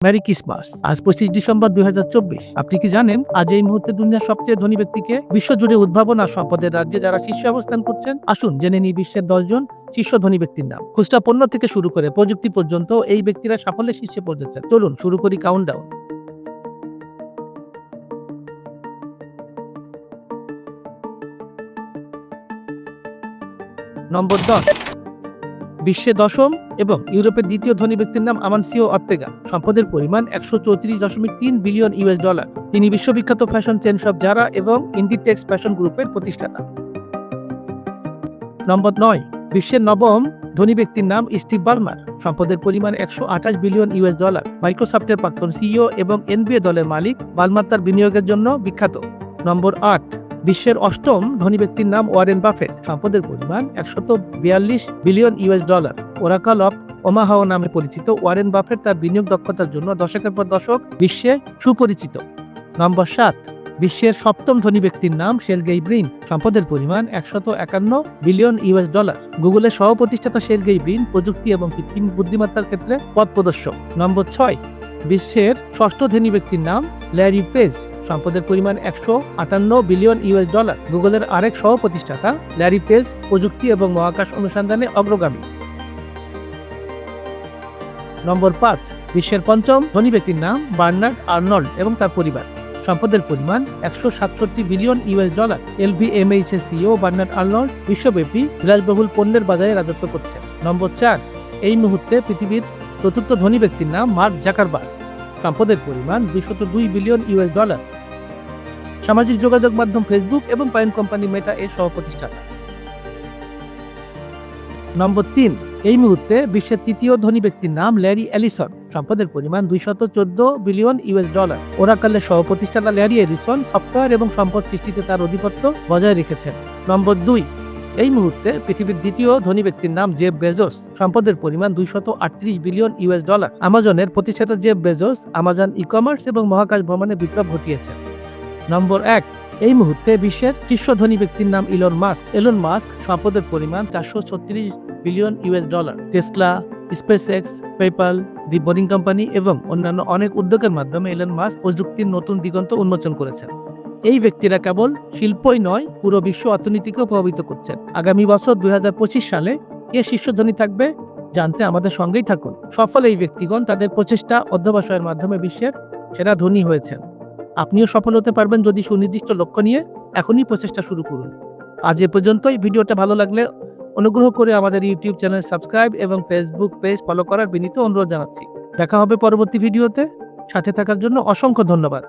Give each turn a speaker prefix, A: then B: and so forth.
A: Merry Christmas. আজ 25 December 2024। আপনি কি জানেন আজ এই মুহূর্তে দুনিয়ার সবচেয়ে ধনী ব্যক্তিকে? বিশ্বজুড়ে উদ্ভাবন আর সম্পদের রাজ্যে যারা শীর্ষে অবস্থান করছেন, আসুন জেনে নিই বিশ্বের 10 জন শীর্ষ ধনী ব্যক্তির নাম। খুচরা পণ্য থেকে শুরু করে প্রযুক্তি পর্যন্ত এই ব্যক্তিরা সাফল্যের শীর্ষে পৌঁছেছেন। চলুন শুরু করি কাউন্টডাউন। নম্বর 10, বিশ্বের দশম এবং ইউরোপের দ্বিতীয় ধনী ব্যক্তির নাম আমানসিও অর্তেগা। সম্পদের পরিমাণ 134.3 বিলিয়ন ইউএস ডলার। তিনি বিশ্ববিখ্যাত ফ্যাশন চেন শপ জারা এবং ইন্ডিটেক্স ফ্যাশন গ্রুপের প্রতিষ্ঠাতা। নম্বর 9, বিশ্বের নবম ধনী ব্যক্তির নাম স্টিভ বার্মার। সম্পদের পরিমাণ 128 বিলিয়ন ইউএস ডলার। মাইক্রোসফটের প্রাক্তন সিইও এবং এনবিএ দলের মালিক। বার্মার তার বিনিয়োগের জন্য বিখ্যাত। নম্বর 8, বিশ্বের অষ্টম ধনী ব্যক্তির নাম ওয়ারেন বাফেট। সম্পদের পরিমাণ 142 billion US dollar. Oracle of ওমাহাও নামে পরিচিত ওয়ারেন বাফেট তার বিনিয়োগ দক্ষতার জন্য দশকের পর দশক বিশ্বে সুপরিচিত। নম্বর 7, বিশ্বের সপ্তম ধনী ব্যক্তির নাম সের্গেই ব্রিন। সম্পদের পরিমাণ 151 বিলিয়ন ইউএস ডলার। গুগলের সহ প্রতিষ্ঠাতা সের্গেই ব্রিন প্রযুক্তি এবং কৃত্রিম বুদ্ধিমত্তার ক্ষেত্রে পথ প্রদর্শক। নম্বর 6, বিশ্বের ষষ্ঠ ধনী ব্যক্তির নাম ল্যারি পেজ। সম্পদের পরিমাণ 158 বিলিয়ন ইউএস ডলার। গুগলের আরেক সহ প্রতিষ্ঠাতা ল্যারি পেজ প্রযুক্তি এবং মহাকাশ অনুসন্ধানে অগ্রগামী। নম্বর 5, বিশ্বের পঞ্চম ধনী ব্যক্তির নাম বার্নার্ড আর্নল্ড এবং তার পরিবার। সম্পদের পরিমাণ 167 বিলিয়ন ইউএস ডলার। LVMH এর সিইও বার্নার্ড আর্নল্ড বিশ্বব্যাপী বিলাসবহুল পণ্যের বাজারে রাজত্ব করছেন। নম্বর 4, এই মুহূর্তে পৃথিবীর চতুর্থ ধনী ব্যক্তির নাম মার্ক জাকারবার্গ। সম্পদের পরিমাণ 202 বিলিয়ন ইউএস ডলার। সামাজিক যোগাযোগ মাধ্যম ফেসবুক এবং প্রাইম কোম্পানি মেটা এর সহ প্রতিষ্ঠাতা। নম্বর 3, এই মুহূর্তে বিশ্বের তৃতীয় ধনী ব্যক্তির নাম ল্যারি এলিসন। সম্পদের পরিমাণ 214 বিলিয়ন ইউএস ডলার। ওরাকলের সহ প্রতিষ্ঠাতা ল্যারি এলিসন সফটওয়্যার এবং সম্পদ সৃষ্টিতে তার আধিপত্য বজায় রেখেছেন। নম্বর 2, এই মুহূর্তে পৃথিবীর দ্বিতীয় ধনী ব্যক্তির নাম জেফ বেজোস। সম্পদের পরিমাণ 238 বিলিয়ন ইউএস ডলার। আমাজনের প্রতিষ্ঠাতা জেফ বেজোস আমাজন ই-কমার্স এবং মহাকাশ ভ্রমণে বিপ্লব ঘটিয়েছেন। নম্বর 1, এই মুহূর্তে বিশ্বের শীর্ষ ধনী ব্যক্তির নাম ইলন মাস্ক। এলন মাস্ক সম্পদের পরিমাণ 436 billion US dollar. Tesla, SpaceX, PayPal, the Boring company এবং অন্যান্য অনেক উদ্যোগের মাধ্যমে এলন মাস্ক প্রযুক্তির নতুন দিগন্ত উন্মোচন করেছেন। এই ব্যক্তিরা কেবল শিল্পই নয়, পুরো বিশ্ব অর্থনীতিকেও প্রভাবিত করছেন। আগামী বছর 2025 সালে কে শীর্ষ ধনী থাকবে জানতে আমাদের সঙ্গেই থাকুন। সফল এই ব্যক্তিগণ তাদের প্রচেষ্টা অধ্যবসায়ের মাধ্যমে বিশ্বের সেরা ধনী হয়েছেন। আপনিও সফল হতে পারবেন যদি সুনির্দিষ্ট লক্ষ্য নিয়ে এখনই প্রচেষ্টা শুরু করুন। আজ এ পর্যন্তই। ভিডিওটা ভালো লাগলে অনুগ্রহ করে আমাদের ইউটিউব চ্যানেল সাবস্ক্রাইব এবং ফেসবুক পেজ ফলো করার বিনীত অনুরোধ জানাচ্ছি। দেখা হবে পরবর্তী ভিডিওতে। সাথে থাকার জন্য অসংখ্য ধন্যবাদ।